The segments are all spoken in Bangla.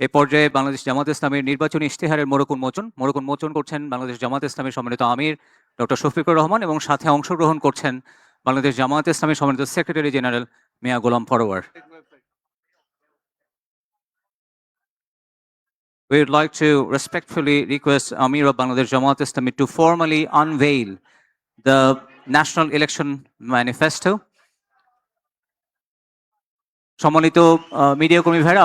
এ পর্যায়ে বাংলাদেশ জামাত ইসলামীর নির্বাচনী ইশতেহারের মোড়ক উন্মোচন করছেন বাংলাদেশ জামাত ইসলামীর সম্মানিত আমির ডক্টর শফিকুর রহমান এবং সাথে অংশগ্রহণ করছেন বাংলাদেশ জামাত ইসলামীর সম্মানিত secretary general Mia Golam Parwar. We would like to respectfully request Amir of Bangladesh Jamaat Islami to formally unveil the National Election Manifesto. সম্মানিত মিডিয়া কর্মী ভাইরা,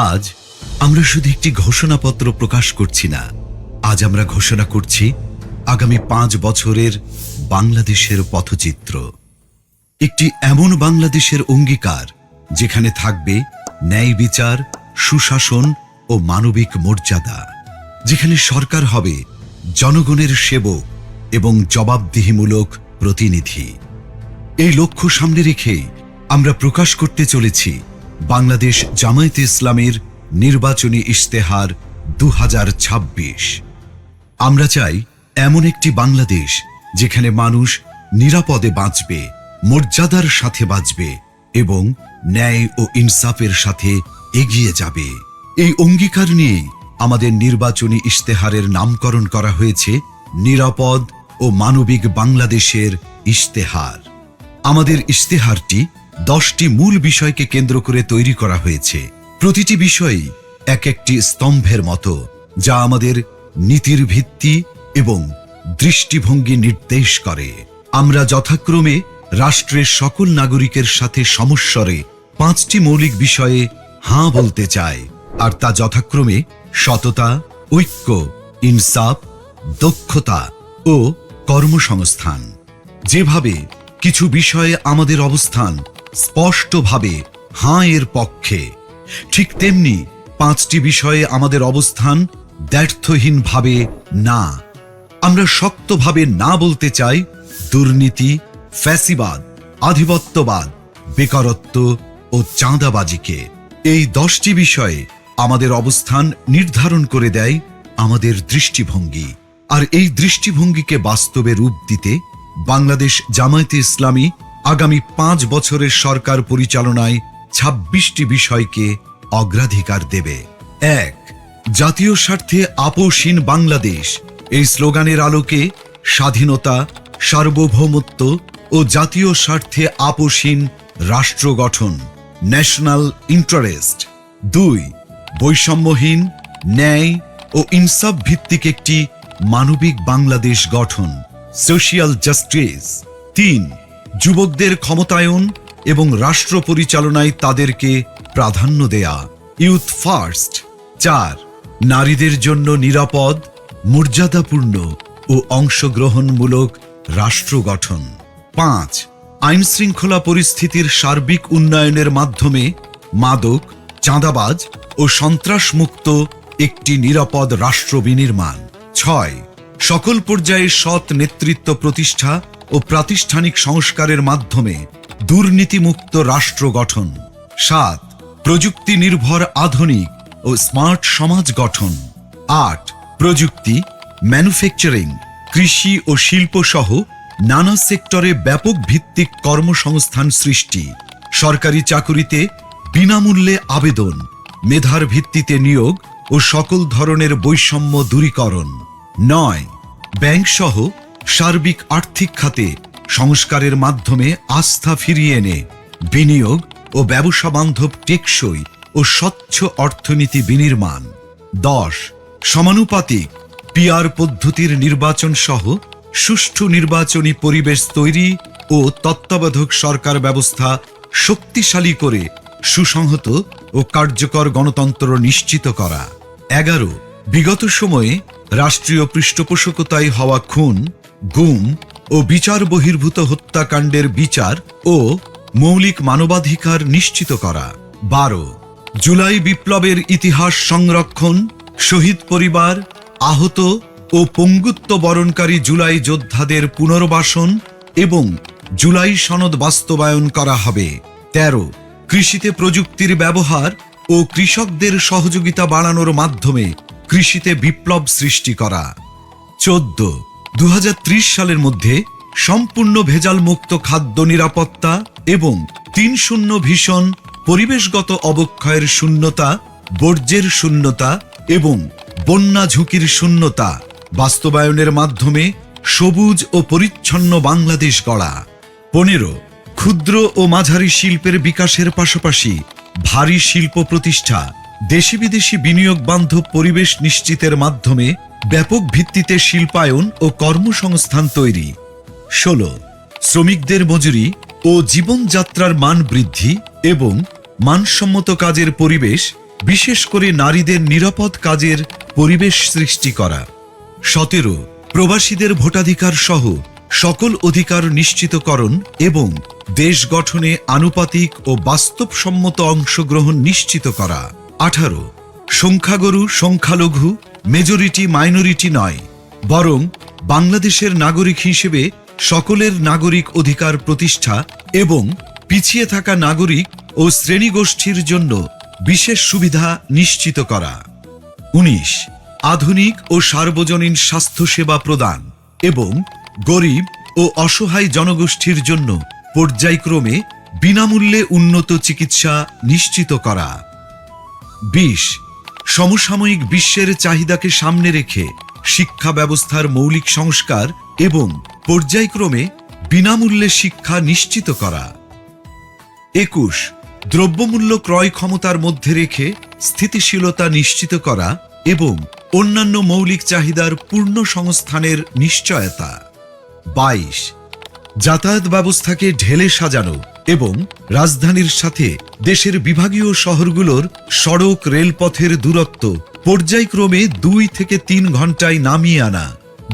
আজ আমরা শুধু একটি ঘোষণাপত্র প্রকাশ করছি না, আজ আমরা ঘোষণা করছি আগামী 5 বছরের বাংলাদেশের পথচিত্র। একটি এমন বাংলাদেশের অঙ্গীকার যেখানে থাকবে ন্যায় বিচার, সুশাসন ও মানবিক মর্যাদা, যেখানে সরকার হবে জনগণের সেবক এবং জবাবদিহিমূলক প্রতিনিধি। এই লক্ষ্য সামনে রেখে আমরা প্রকাশ করতে চলেছি বাংলাদেশ জামায়াতে ইসলামীর নির্বাচনী ইশতেহার 2026। আমরা চাই এমন একটি বাংলাদেশ যেখানে মানুষ নিরাপদে বাঁচবে, মর্যাদার সাথে বাঁচবে এবং ন্যায় ও ইনসাফের সাথে এগিয়ে যাবে। এই অঙ্গীকার নিয়েই আমাদের নির্বাচনী ইশতেহারের নামকরণ করা হয়েছে নিরাপদ ও মানবিক বাংলাদেশের ইশতেহার। আমাদের ইশতেহারটি 10টি মূল বিষয়কে কেন্দ্র করে তৈরি করা হয়েছে। প্রতিটি বিষয়ই এক একটি স্তম্ভের মতো, যা আমাদের নীতির ভিত্তি এবং দৃষ্টিভঙ্গি নির্দেশ করে। আমরা যথাক্রমে রাষ্ট্রের সকল নাগরিকের সাথে সমস্বরে 5টি মৌলিক বিষয়ে হাঁ বলতে চাই, আর তা যথাক্রমে সততা, ঐক্য, ইনসাফ, দক্ষতা ও কর্মসংস্থান। যেভাবে কিছু বিষয়ে আমাদের অবস্থান স্পষ্টভাবে হাঁ এর পক্ষে, ঠিক তেমনি 5টি বিষয়ে আমাদের অবস্থান দ্ব্যর্থহীনভাবে না। আমরা শক্তভাবে না বলতে চাই দুর্নীতি, ফ্যাসিবাদ, আধিপত্যবাদ, বেকারত্ব ও চাঁদাবাজিকে। এই 10টি বিষয়ে আমাদের অবস্থান নির্ধারণ করে দেয় আমাদের দৃষ্টিভঙ্গি, আর এই দৃষ্টিভঙ্গিকে বাস্তবে রূপ দিতে বাংলাদেশ জামায়াতে ইসলামী আগামী 5 বছরের সরকার পরিচালনায় 26টি বিষয়কে অগ্রাধিকার দেবে। 1. জাতীয় স্বার্থে আপোষহীন বাংলাদেশ। এই স্লোগানের আলোকে স্বাধীনতা, সার্বভৌমত্ব ও জাতীয় স্বার্থে আপোষহীন রাষ্ট্র গঠন, ন্যাশনাল ইন্টারেস্ট। 2. বৈষম্যহীন, ন্যায় ও ইনসাফ ভিত্তিক একটি মানবিক বাংলাদেশ গঠন, সোশিয়াল জাস্টিস। 3. যুবকদের ক্ষমতায়ন এবং রাষ্ট্র পরিচালনায় তাদেরকে প্রাধান্য দেয়া, ইউথ ফার্স্ট। 4. নারীদের জন্য নিরাপদ, মর্যাদাপূর্ণ ও অংশগ্রহণমূলক রাষ্ট্র গঠন। 5. আইন শৃঙ্খলা পরিস্থিতির সার্বিক উন্নয়নের মাধ্যমে মাদক, চাঁদাবাজ ও সন্ত্রাসমুক্ত একটি নিরাপদ রাষ্ট্র বিনির্মাণ। 6. সকল পর্যায়ে সৎ নেতৃত্ব প্রতিষ্ঠা ও প্রাতিষ্ঠানিক সংস্কারের মাধ্যমে দুর্নীতিমুক্ত রাষ্ট্র গঠন। 7. প্রযুক্তি নির্ভর আধুনিক ও স্মার্ট সমাজ গঠন। 8. প্রযুক্তি, ম্যানুফ্যাকচারিং, কৃষি ও শিল্প সহ নানা সেক্টরে ব্যাপক ভিত্তিক কর্মসংস্থান সৃষ্টি, সরকারি চাকুরিতে বিনামূল্যে আবেদন, মেধার ভিত্তিতে নিয়োগ ও সকল ধরনের বৈষম্য দূরীকরণ। 9. ব্যাংক সহ সার্বিক আর্থিক খাতে সংস্কারের মাধ্যমে আস্থা ফিরিয়ে এনে বিনিয়োগ ও ব্যবসা বান্ধব টেকসই ও স্বচ্ছ অর্থনীতি বিনির্মাণ। 10. সমানুপাতিক পিআর পদ্ধতির নির্বাচন সহ সুষ্ঠু নির্বাচনী পরিবেশ তৈরি ও তত্ত্বাবধায়ক সরকার ব্যবস্থা শক্তিশালী করে সুসংহত ও কার্যকর গণতন্ত্র নিশ্চিত করা। 11. বিগত সময়ে রাষ্ট্রীয় পৃষ্ঠপোষকতায় হওয়া খুন, গুম ও বিচার বহির্ভূত হত্যাকাণ্ডের বিচার ও মৌলিক মানবাধিকার নিশ্চিত করা। 12. জুলাই বিপ্লবের ইতিহাস সংরক্ষণ, শহীদ পরিবার, আহত ও পঙ্গুত্ব বরণকারী জুলাই যোদ্ধাদের পুনর্বাসন এবং জুলাই সনদ বাস্তবায়ন করা হবে। 13 কৃষিতে প্রযুক্তির ব্যবহার ও কৃষকদের সহযোগিতা বাড়ানোর মাধ্যমে কৃষিতে বিপ্লব সৃষ্টি করা। 14 2030 সালের মধ্যে সম্পূর্ণ ভেজালমুক্ত খাদ্য নিরাপত্তা এবং 3-0 ভিশন, পরিবেশগত অবক্ষয়ের শূন্যতা, বর্জ্যের শূন্যতা এবং বন্যা ঝুঁকির শূন্যতা বাস্তবায়নের মাধ্যমে সবুজ ও পরিচ্ছন্ন বাংলাদেশ গড়া। 15 ক্ষুদ্র ও মাঝারি শিল্পের বিকাশের পাশাপাশি ভারী শিল্প প্রতিষ্ঠা, দেশি বিদেশি বিনিয়োগ বান্ধব পরিবেশ নিশ্চিতের মাধ্যমে ব্যাপক ভিত্তিতে শিল্পায়ন ও কর্মসংস্থান তৈরি। 16 শ্রমিকদের মজুরি ও জীবনযাত্রার মান বৃদ্ধি এবং মানসম্মত কাজের পরিবেশ, বিশেষ করে নারীদের নিরাপদ কাজের পরিবেশ সৃষ্টি করা। 17 প্রবাসীদের ভোটাধিকার সহ সকল অধিকার নিশ্চিতকরণ এবং দেশ গঠনে আনুপাতিক ও বাস্তবসম্মত অংশগ্রহণ নিশ্চিত করা। 18 সংখ্যাগুরু সংখ্যালঘু, মেজরিটি মাইনরিটি নয়, বরং বাংলাদেশের নাগরিক হিসেবে সকলের নাগরিক অধিকার প্রতিষ্ঠা এবং পিছিয়ে থাকা নাগরিক ও শ্রেণীগোষ্ঠীর জন্য বিশেষ সুবিধা নিশ্চিত করা। 19 আধুনিক ও সার্বজনীন স্বাস্থ্যসেবা প্রদান এবং গরিব ও অসহায় জনগোষ্ঠীর জন্য পর্যায়ক্রমে বিনামূল্যে উন্নত চিকিৎসা নিশ্চিত করা। 20 সমসাময়িক বিশ্বের চাহিদাকে সামনে রেখে শিক্ষা ব্যবস্থার মৌলিক সংস্কার এবং পর্যায়ক্রমে বিনামূল্যে শিক্ষা নিশ্চিত করা। 21 দ্রব্যমূল্য ক্রয় ক্ষমতার মধ্যে রেখে স্থিতিশীলতা নিশ্চিত করা এবং অন্যান্য মৌলিক চাহিদার পূর্ণ সংস্থানের নিশ্চয়তা। 22 যাতায়াত ব্যবস্থাকে ঢেলে সাজানো এবং রাজধানীর সাথে দেশের বিভাগীয় শহরগুলোর সড়ক রেলপথের দূরত্ব পর্যায়ক্রমে 2 থেকে 3 ঘন্টায় নামিয়ে আনা,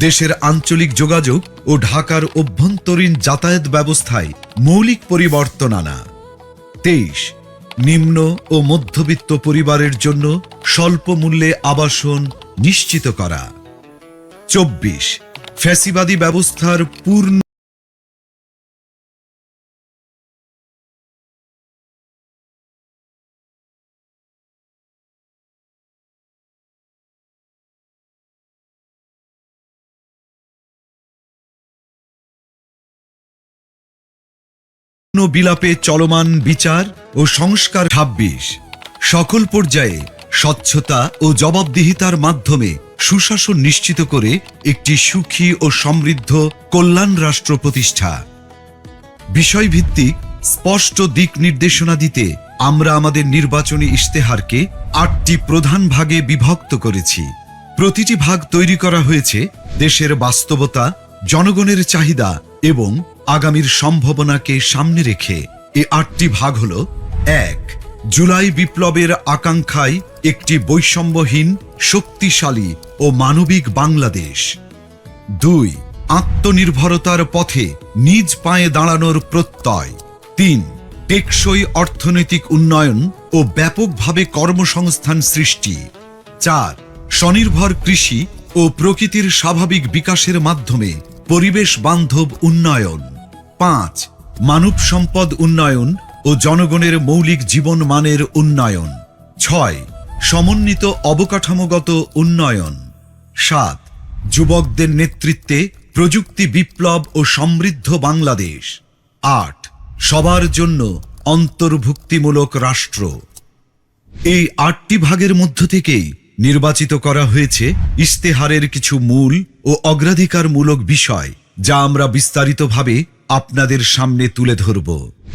দেশের আঞ্চলিক যোগাযোগ ও ঢাকার অভ্যন্তরীণ যাতায়াত ব্যবস্থায় মৌলিক পরিবর্তন আনা। 23 নিম্ন ও মধ্যবিত্ত পরিবারের জন্য স্বল্প মূল্যে আবাসন নিশ্চিত করা। 24 ফ্যাসিবাদী ব্যবস্থার পূর্ণ বিলাপে চলমান বিচার ও সংস্কার। 26 সকল পর্যায়ে স্বচ্ছতা ও জবাবদিহিতার মাধ্যমে সুশাসন নিশ্চিত করে একটি সুখী ও সমৃদ্ধ কল্যাণ রাষ্ট্র প্রতিষ্ঠা। বিষয়ভিত্তিক স্পষ্ট দিক নির্দেশনা দিতে আমরা আমাদের নির্বাচনী ইশতেহারকে 8টি প্রধান ভাগে বিভক্ত করেছি। প্রতিটি ভাগ তৈরি করা হয়েছে দেশের বাস্তবতা, জনগণের চাহিদা এবং আগামীর সম্ভাবনাকে সামনে রেখে। এই 8টি ভাগ হল: 1 জুলাই বিপ্লবের আকাঙ্ক্ষায় একটি বৈষম্যহীন, শক্তিশালী ও মানবিক বাংলাদেশ। 2 আত্মনির্ভরতার পথে নিজ পায়ে দাঁড়ানোর প্রত্যয়। 3 টেকসই অর্থনৈতিক উন্নয়ন ও ব্যাপকভাবে কর্মসংস্থান সৃষ্টি। 4 স্বনির্ভর কৃষি ও প্রকৃতির স্বাভাবিক বিকাশের মাধ্যমে পরিবেশ বান্ধব উন্নয়ন। 5 মানব সম্পদ উন্নয়ন ও জনগণের মৌলিক জীবন মানের উন্নয়ন। 6 সমন্বিত অবকাঠামোগত উন্নয়ন। 7 যুবকদের নেতৃত্বে প্রযুক্তি বিপ্লব ও সমৃদ্ধ বাংলাদেশ। 8 সবার জন্য অন্তর্ভুক্তিমূলক রাষ্ট্র। এই 8টি ভাগের মধ্য থেকেই নির্বাচিত করা হয়েছে ইশতেহারের কিছু মূল ও অগ্রাধিকারমূলক বিষয়, যা আমরা বিস্তারিতভাবে আপনাদের সামনে তুলে ধরব।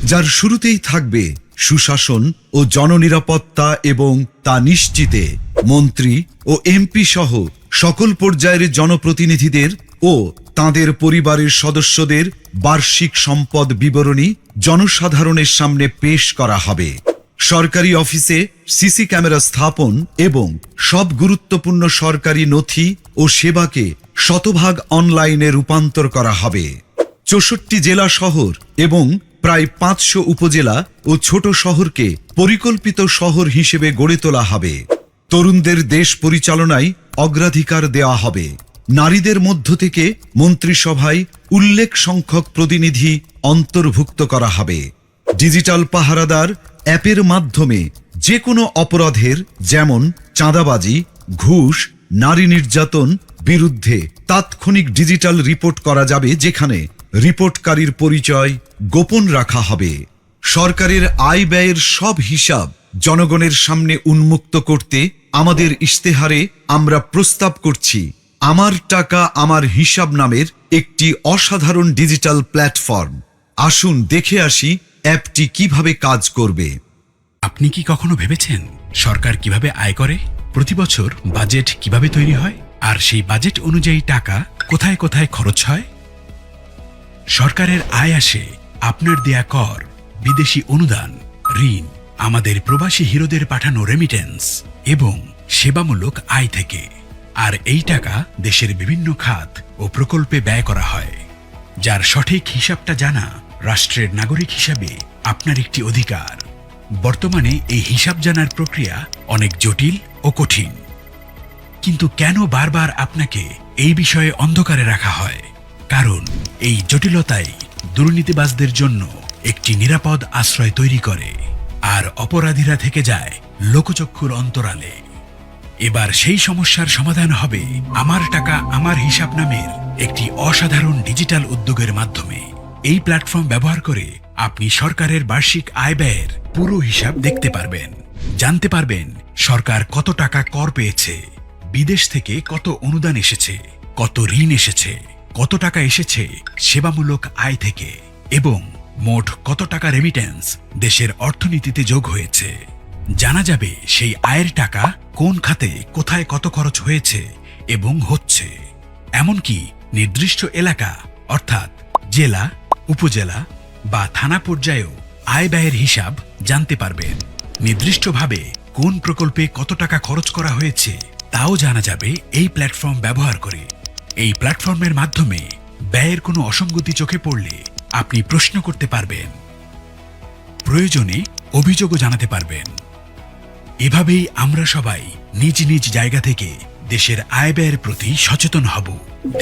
যার শুরুতেই থাকবে সুশাসন ও জননিরাপত্তা এবং তা নিশ্চিতে মন্ত্রী ও এমপি সহ সকল পর্যায়ের জনপ্রতিনিধিদের ও তাদের পরিবারের সদস্যদের বার্ষিক সম্পদ বিবরণী জনসাধারণের সামনে পেশ করা হবে। সরকারি অফিসে সিসি ক্যামেরা স্থাপন এবং সব গুরুত্বপূর্ণ সরকারি নথি ও সেবাকে শতভাগ অনলাইনে রূপান্তর করা হবে। 64 জেলা শহর এবং প্রায় 500 উপজেলা ও ছোট শহরকে পরিকল্পিত শহর হিসেবে গড়ে তোলা হবে। তরুণদের দেশ পরিচালনায় অগ্রাধিকার দেওয়া হবে। নারীদের মধ্য থেকে মন্ত্রিসভায় উল্লেখ সংখ্যক প্রতিনিধি অন্তর্ভুক্ত করা হবে। ডিজিটাল পাহারাদার অ্যাপের মাধ্যমে যে কোনো অপরাধের যেমন চাঁদাবাজি, ঘুষ, নারী নির্যাতন বিরুদ্ধে তাৎক্ষণিক ডিজিটাল রিপোর্ট করা যাবে, যেখানে রিপোর্টকারীর পরিচয় গোপন রাখা হবে। সরকারের আয় ব্যয়ের সব হিসাব জনগণের সামনে উন্মুক্ত করতে আমাদের ইশতেহারে আমরা প্রস্তাব করছি আমার টাকা আমার হিসাব নামের একটি অসাধারণ ডিজিটাল প্ল্যাটফর্ম। আসুন দেখে আসি অ্যাপটি কিভাবে কাজ করবে। আপনি কি কখনো ভেবেছেন সরকার কিভাবে আয় করে, প্রতি বছর বাজেট কিভাবে তৈরি হয়, আর সেই বাজেট অনুযায়ী টাকা কোথায় কোথায় খরচ হয়? সরকারের আয় আসে আপনার দেয়া কর, বিদেশি অনুদান, ঋণ, আমাদের প্রবাসী হিরোদের পাঠানো রেমিটেন্স এবং সেবামূলক আয় থেকে। আর এই টাকা দেশের বিভিন্ন খাত ও প্রকল্পে ব্যয় করা হয়, যার সঠিক হিসাবটা জানা রাষ্ট্রের নাগরিক হিসাবে আপনার একটি অধিকার। বর্তমানে এই হিসাব জানার প্রক্রিয়া অনেক জটিল ও কঠিন, কিন্তু কেন বারবার আপনাকে এই বিষয়ে অন্ধকারে রাখা হয়? কারণ এই জটিলতাই দুর্নীতিবাজদের জন্য একটি নিরাপদ আশ্রয় তৈরি করে, আর অপরাধীরা থেকে যায় লোকচক্ষুর অন্তরালে। এবার সেই সমস্যার সমাধান হবে আমার টাকা আমার হিসাব নামের একটি অসাধারণ ডিজিটাল উদ্যোগের মাধ্যমে। এই প্ল্যাটফর্ম ব্যবহার করে আপনি সরকারের বার্ষিক আয় ব্যয়ের পুরো হিসাব দেখতে পারবেন, জানতে পারবেন সরকার কত টাকা কর পেয়েছে, বিদেশ থেকে কত অনুদান এসেছে, কত ঋণ এসেছে, কত টাকা এসেছে সেবামূলক আয় থেকে, এবং মোট কত টাকা রেমিটেন্স দেশের অর্থনীতিতে যোগ হয়েছে। জানা যাবে সেই আয়ের টাকা কোন খাতে কোথায় কত খরচ হয়েছে এবং হচ্ছে। এমনকি নির্দিষ্ট এলাকা অর্থাৎ জেলা, উপজেলা বা থানা পর্যায়েও আয় ব্যয়ের হিসাব জানতে পারবেন। নির্দিষ্টভাবে কোন প্রকল্পে কত টাকা খরচ করা হয়েছে তাও জানা যাবে এই প্ল্যাটফর্ম ব্যবহার করে। এই প্ল্যাটফর্মের মাধ্যমে ব্যয়ের কোনো অসঙ্গতি চোখে পড়লে আপনি প্রশ্ন করতে পারবেন, প্রয়োজনে অভিযোগও জানাতে পারবেন। এভাবেই আমরা সবাই নিজ নিজ জায়গা থেকে দেশের আয় ব্যয়ের প্রতি সচেতন হব,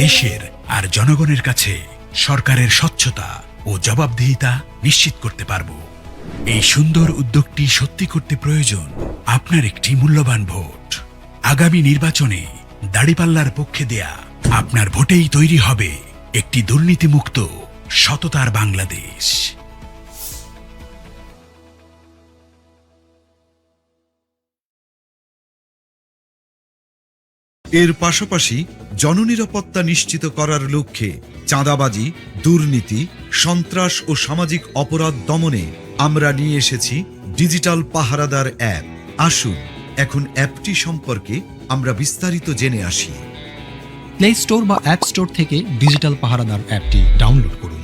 দেশের আর জনগণের কাছে সরকারের স্বচ্ছতা ও জবাবদিহিতা নিশ্চিত করতে পারব। এই সুন্দর উদ্যোগটি সত্যি করতে প্রয়োজন আপনার একটি মূল্যবান ভোট। আগামী নির্বাচনে দাড়িপাল্লার পক্ষে দেয়া আপনার ভোটেই তৈরি হবে একটি দুর্নীতিমুক্ত সততার বাংলাদেশ। এর পাশাপাশি জননিরাপত্তা নিশ্চিত করার লক্ষ্যে চাঁদাবাজি, দুর্নীতি, সন্ত্রাস ও সামাজিক অপরাধ দমনে আমরা নিয়ে এসেছি ডিজিটাল পাহারাদার অ্যাপ। আসুন এখন অ্যাপটি সম্পর্কে আমরা বিস্তারিত জেনে আসি। প্লে স্টোর বা অ্যাপ স্টোর থেকে ডিজিটাল পাহারাদার অ্যাপটি ডাউনলোড করুন।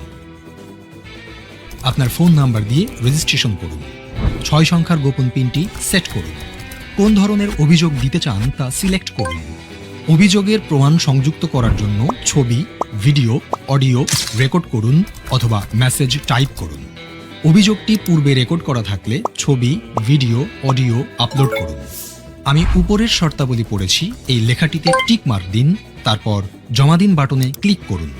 আপনার ফোন নাম্বার দিয়ে রেজিস্ট্রেশন করুন। 6 সংখ্যার গোপন পিনটি সেট করুন। কোন ধরনের অভিযোগ দিতে চান তা সিলেক্ট করুন। অভিযোগের প্রমাণ সংযুক্ত করার জন্য ছবি, ভিডিও, অডিও রেকর্ড করুন অথবা মেসেজ টাইপ করুন। অভিযোগটি পূর্বে রেকর্ড করা থাকলে ছবি, ভিডিও, অডিও আপলোড করুন। আমি উপরের শর্তাবলী পড়েছি, এই লেখাটিতে টিক মার্ক দিন, তারপর জমা দিন বাটনে ক্লিক করুন।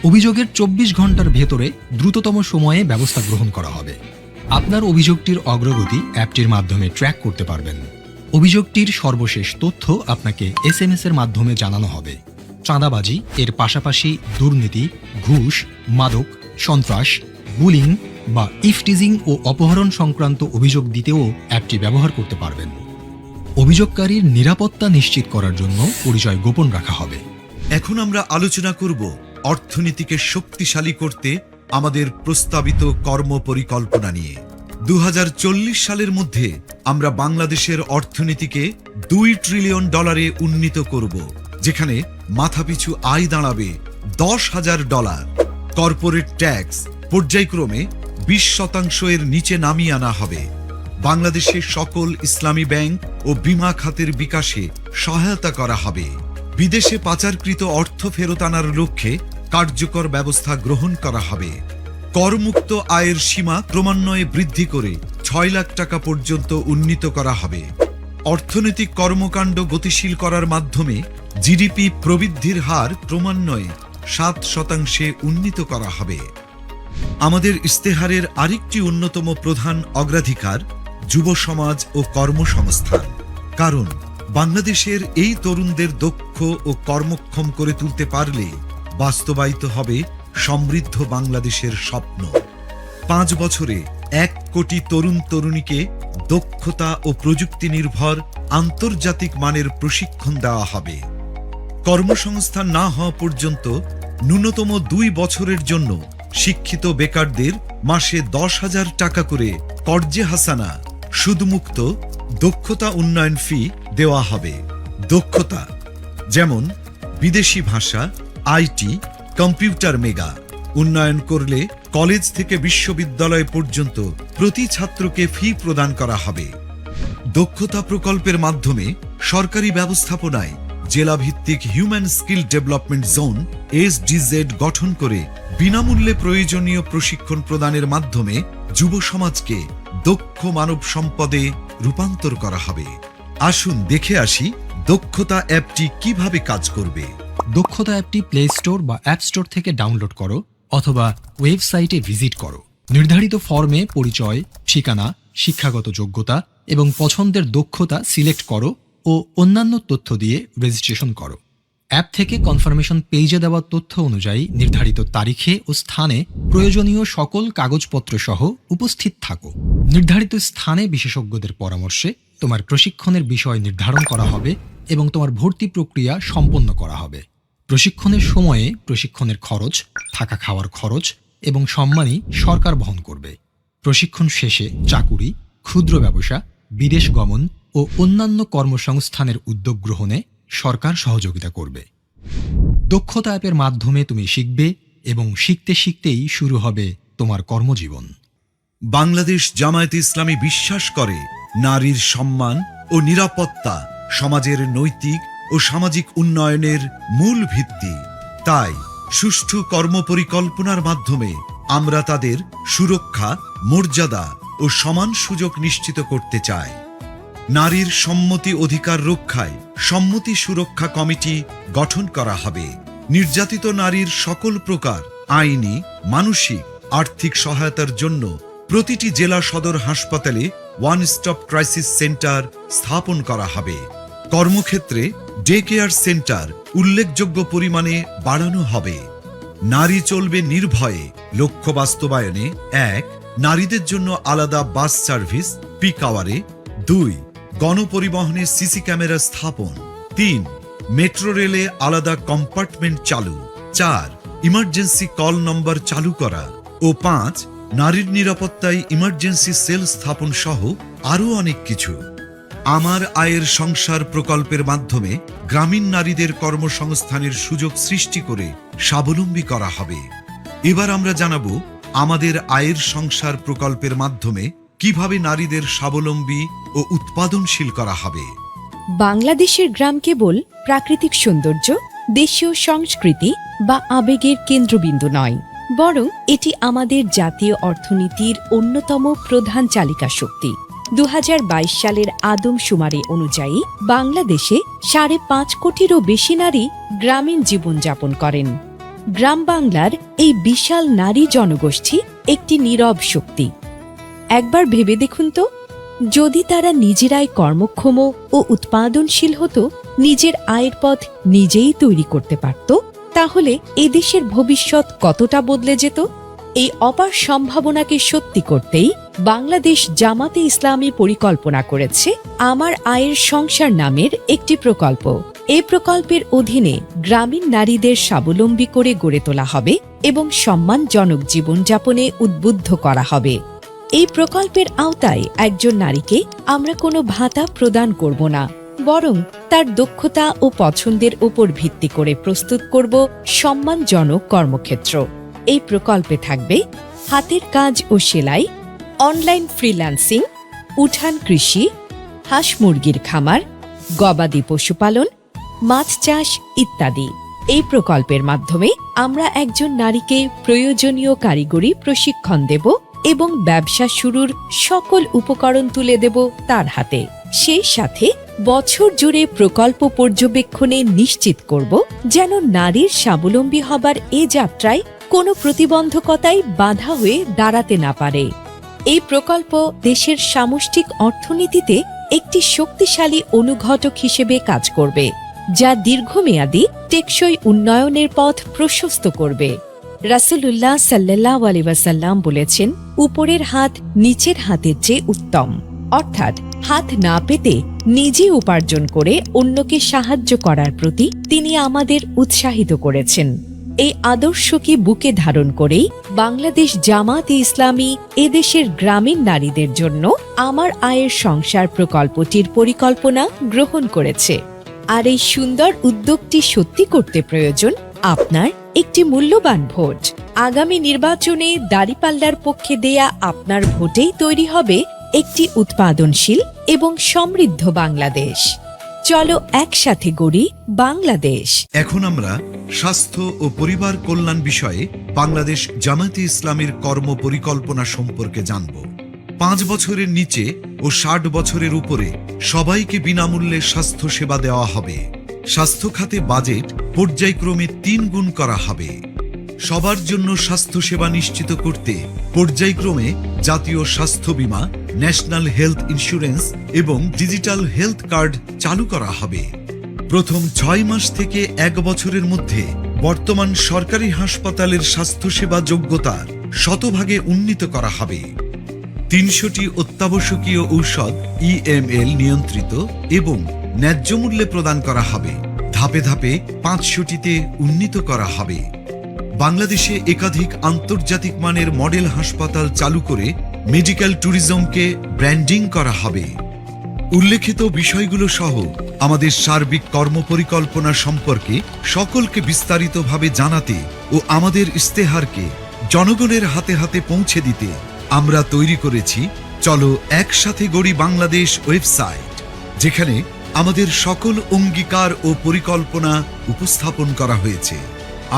অভিযোগের 24 ঘন্টার ভেতরে দ্রুততম সময়ে ব্যবস্থা গ্রহণ করা হবে। আপনার অভিযোগটির অগ্রগতি অ্যাপটির মাধ্যমে ট্র্যাক করতে পারবেন। অভিযোগটির সর্বশেষ তথ্য আপনাকে SMS এর মাধ্যমে জানানো হবে। চাঁদাবাজি এর পাশাপাশি দুর্নীতি, ঘুষ, মাদক, সন্ত্রাস, বুলিং বা ইফটিজিং ও অপহরণ সংক্রান্ত অভিযোগ দিতেও অ্যাপটি ব্যবহার করতে পারবেন। অভিযোগকারীর নিরাপত্তা নিশ্চিত করার জন্য পরিচয় গোপন রাখা হবে। এখন আমরা আলোচনা করব অর্থনীতিকে শক্তিশালী করতে আমাদের প্রস্তাবিত কর্মপরিকল্পনা নিয়ে। 2040 সালের মধ্যে আমরা বাংলাদেশের অর্থনীতিকে $2 ট্রিলিয়ন উন্নীত করব, যেখানে মাথাপিছু আয় দাঁড়াবে $10,000। কর্পোরেট ট্যাক্স পর্যায়ক্রমে 20% এর নিচে নামিয়ে আনা হবে। বাংলাদেশের সকল ইসলামী ব্যাংক ও বীমা খাতের বিকাশে সহায়তা করা হবে। বিদেশে পাচারকৃত অর্থ ফেরত আনার লক্ষ্যে কার্যকর ব্যবস্থা গ্রহণ করা হবে। করমুক্ত আয়ের সীমা ক্রমান্বয়ে বৃদ্ধি করে 6 লাখ টাকা পর্যন্ত উন্নীত করা হবে। অর্থনৈতিক কর্মকাণ্ড গতিশীল করার মাধ্যমে জিডিপি প্রবৃদ্ধির হার ক্রমান্বয়ে 7% উন্নীত করা হবে। আমাদের ইশতেহারের আরেকটি অন্যতম প্রধান অগ্রাধিকার যুব সমাজ ও কর্মসংস্থান। কারণ বাংলাদেশের এই তরুণদের দক্ষ ও কর্মক্ষম করে তুলতে পারলে বাস্তবায়িত হবে সমৃদ্ধ বাংলাদেশের স্বপ্ন। 5 বছরে 1 কোটি তরুণ তরুণীকে দক্ষতা ও প্রযুক্তি নির্ভর আন্তর্জাতিক মানের প্রশিক্ষণ দেওয়া হবে। কর্মসংস্থান না হওয়া পর্যন্ত ন্যূনতম 2 বছরের জন্য শিক্ষিত বেকারদের মাসে 10,000 টাকা করে কর্জে হাসানা সুদমুক্ত দক্ষতা উন্নয়ন ফি দেওয়া হবে। দক্ষতা যেমন বিদেশি ভাষা, আইটি, কম্পিউটার মেগা উন্নয়ন করলে কলেজ থেকে বিশ্ববিদ্যালয় পর্যন্ত প্রতি ছাত্রকে ফি প্রদান করা হবে। দক্ষতা প্রকল্পের মাধ্যমে সরকারি ব্যবস্থাপনায় জেলাভিত্তিক human skill development zone SDZ গঠন করে বিনামূল্যে প্রয়োজনীয় প্রশিক্ষণ প্রদানের মাধ্যমে যুব সমাজকে দক্ষ মানব সম্পদে রূপান্তর করা হবে। আসুন দেখে আসি দক্ষতা অ্যাপটি কিভাবে কাজ করবে। দক্ষতা অ্যাপটি প্লে স্টোর বা অ্যাপ স্টোর থেকে ডাউনলোড করো অথবা ওয়েবসাইটে ভিজিট করো। নির্ধারিত ফর্মে পরিচয়, ঠিকানা, শিক্ষাগত যোগ্যতা এবং পছন্দের দক্ষতা সিলেক্ট করো ও অন্যান্য তথ্য দিয়ে রেজিস্ট্রেশন করো। অ্যাপ থেকে কনফার্মেশন পেজে দেওয়া তথ্য অনুযায়ী নির্ধারিত তারিখে ও স্থানে প্রয়োজনীয় সকল কাগজপত্র সহ উপস্থিত থাকো। নির্ধারিত স্থানে বিশেষজ্ঞদের পরামর্শে তোমার প্রশিক্ষণের বিষয় নির্ধারণ করা হবে এবং তোমার ভর্তি প্রক্রিয়া সম্পন্ন করা হবে। প্রশিক্ষণের সময়ে প্রশিক্ষণের খরচ, থাকা খাওয়ার খরচ এবং সম্মানী সরকার বহন করবে। প্রশিক্ষণ শেষে চাকুরি, ক্ষুদ্র ব্যবসা, বিদেশ গমন ও অন্যান্য কর্মসংস্থানের উদ্যোগ গ্রহণে সরকার সহযোগিতা করবে। দক্ষতা অ্যাপের মাধ্যমে তুমি শিখবে এবং শিখতে শিখতেই শুরু হবে তোমার কর্মজীবন। বাংলাদেশ জামায়াতে ইসলামী বিশ্বাস করে নারীর সম্মান ও নিরাপত্তা সমাজের নৈতিক ও সামাজিক উন্নয়নের মূল ভিত্তি। তাই সুষ্ঠু কর্মপরিকল্পনার মাধ্যমে আমরা তাদের সুরক্ষা, মর্যাদা ও সমান সুযোগ নিশ্চিত করতে চাই। নারীর সম্মতি অধিকার রক্ষায় সম্মতি সুরক্ষা কমিটি গঠন করা হবে। নির্যাতিত নারীর সকল প্রকার আইনি, মানসিক, আর্থিক সহায়তার জন্য প্রতিটি জেলা সদর হাসপাতালে ওয়ান স্টপ ক্রাইসিস সেন্টার স্থাপন করা হবে। কর্মক্ষেত্রে ডে কেয়ার সেন্টার উল্লেখযোগ্য পরিমাণে বাড়ানো হবে। নারী চলবে নির্ভয়ে লক্ষ্য বাস্তবায়নে 1. নারীদের জন্য আলাদা বাস সার্ভিস পিক আওয়ারে। 2. গণপরিবহনে সিসি ক্যামেরা স্থাপন। 3. মেট্রো রেলে আলাদা কম্পার্টমেন্ট চালু। 4. ইমার্জেন্সি কল নম্বর চালু করা। ও 5. নারীর নিরাপত্তায় ইমার্জেন্সি সেল স্থাপন সহ আরও অনেক কিছু। আমার আয়ের সংসার প্রকল্পের মাধ্যমে গ্রামীণ নারীদের কর্মসংস্থানের সুযোগ সৃষ্টি করে স্বাবলম্বী করা হবে। এবার আমরা জানাবো আমাদের আয়ের সংসার প্রকল্পের মাধ্যমে কিভাবে নারীদের স্বাবলম্বী ও উৎপাদনশীল করা হবে। বাংলাদেশের গ্রাম কেবল প্রাকৃতিক সৌন্দর্য, দেশীয় সংস্কৃতি বা আবেগের কেন্দ্রবিন্দু নয়, বরং এটি আমাদের জাতীয় অর্থনীতির অন্যতম প্রধান চালিকা শক্তি। 2022 সালের আদমশুমারি অনুযায়ী বাংলাদেশে 5.5 কোটিরও বেশি নারী গ্রামীণ জীবনযাপন করেন। গ্রাম বাংলার এই বিশাল নারী জনগোষ্ঠী একটি নীরব শক্তি। একবার ভেবে দেখুন তো, যদি তারা নিজেরাই কর্মক্ষম ও উৎপাদনশীল হতো, নিজের আয়ের পথ নিজেই তৈরি করতে পারত, তাহলে এদেশের ভবিষ্যৎ কতটা বদলে যেত। এই অপার সম্ভাবনাকে সত্যি করতেই বাংলাদেশ জামাতে ইসলামী পরিকল্পনা করেছে আমার আয়ের সংসার নামের একটি প্রকল্প। এই প্রকল্পের অধীনে গ্রামীণ নারীদের স্বাবলম্বী করে গড়ে তোলা হবে এবং সম্মানজনক জীবনযাপনে উদ্বুদ্ধ করা হবে। এই প্রকল্পের আওতায় একজন নারীকে আমরা কোনো ভাতা প্রদান করব না, বরং তার দক্ষতা ও পছন্দের উপর ভিত্তি করে প্রস্তুত করব সম্মানজনক কর্মক্ষেত্র। এই প্রকল্পে থাকবে হাতের কাজ ও সেলাই, অনলাইন ফ্রিল্যান্সিং, উঠান কৃষি, হাঁস মুরগির খামার, গবাদি পশুপালন, মাছ চাষ ইত্যাদি। এই প্রকল্পের মাধ্যমে আমরা একজন নারীকে প্রয়োজনীয় কারিগরি প্রশিক্ষণ দেব এবং ব্যবসা শুরুর সকল উপকরণ তুলে দেব তার হাতে। সেই সাথে বছর জুড়ে প্রকল্প পর্যবেক্ষণে নিশ্চিত করব যেন নারীর স্বাবলম্বী হবার এ যাত্রায় কোনো প্রতিবন্ধকতাই বাধা হয়ে দাঁড়াতে না পারে। এই প্রকল্প দেশের সামষ্টিক অর্থনীতিতে একটি শক্তিশালী অনুঘটক হিসেবে কাজ করবে, যা দীর্ঘমেয়াদী টেকসই উন্নয়নের পথ প্রশস্ত করবে। রাসূলুল্লাহ সাল্লাল্লাহু আলাইহি ওয়াসাল্লাম বলেছেন, উপরের হাত নিচের হাতের চেয়ে উত্তম, অর্থাৎ হাত না পেতে নিজে উপার্জন করে অন্যকে সাহায্য করার প্রতি তিনি আমাদের উৎসাহিত করেছেন। এই আদর্শকে বুকে ধারণ করেই বাংলাদেশ জামাতে ইসলামী এদেশের গ্রামীণ নারীদের জন্য আমার আয়ের সংসার প্রকল্পটির পরিকল্পনা গ্রহণ করেছে। আর এই সুন্দর উদ্যোগটি সত্যি করতে প্রয়োজন আপনার একটি মূল্যবান ভোট। আগামী নির্বাচনে দাঁড়িপাল্লার পক্ষে দেয়া আপনার ভোটেই তৈরি হবে একটি উৎপাদনশীল এবং সমৃদ্ধ বাংলাদেশ। চলো একসাথে গড়ি বাংলাদেশ। এখন আমরা স্বাস্থ্য ও পরিবার কল্যাণ বিষয়ে বাংলাদেশ জামায়াতে ইসলামীর কর্ম পরিকল্পনা সম্পর্কে জানব। 5 বছরের নিচে ও 60 বছরের উপরে সবাইকে বিনামূল্যে স্বাস্থ্য সেবা দেওয়া হবে। স্বাস্থ্য খাতে বাজেট পর্যায়ক্রমে 3 গুণ করা হবে। সবার জন্য স্বাস্থ্য সেবা নিশ্চিত করতে পর্যায়ক্রমে জাতীয় স্বাস্থ্য বীমা, ন্যাশনাল হেলথ ইন্স্যুরেন্স এবং ডিজিটাল হেলথ কার্ড চালু করা হবে। প্রথম 6 মাস থেকে 1 বছরের মধ্যে বর্তমান সরকারি হাসপাতালের স্বাস্থ্যসেবা যোগ্যতা শতভাগে উন্নীত করা হবে। 300টি অত্যাবশ্যকীয় ঔষধ EML নিয়ন্ত্রিত এবং ন্যায্য মূল্যে প্রদান করা হবে। ধাপে ধাপে 500টিতে উন্নীত করা হবে। বাংলাদেশে একাধিক আন্তর্জাতিক মানের মডেল হাসপাতাল চালু করে মেডিকেল ট্যুরিজমকে ব্র্যান্ডিং করা হবে। উল্লেখিত বিষয়গুলো সহ আমাদের সার্বিক কর্মপরিকল্পনা সম্পর্কে সকলকে বিস্তারিতভাবে জানাতে ও আমাদের ইস্তেহারকে জনগণের হাতে হাতে পৌঁছে দিতে আমরা তৈরি করেছি চলো একসাথে গড়ি বাংলাদেশ ওয়েবসাইট, যেখানে আমাদের সকল অঙ্গীকার ও পরিকল্পনা উপস্থাপন করা হয়েছে।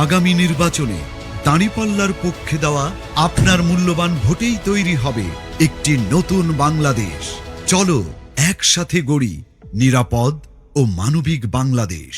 আগামী নির্বাচনে দাঁড়িপাল্লার পক্ষে দেওয়া আপনার মূল্যবান ভোটেই তৈরি হবে একটি নতুন বাংলাদেশ। চলো একসাথে গড়ি নিরাপদ ও মানবিক বাংলাদেশ।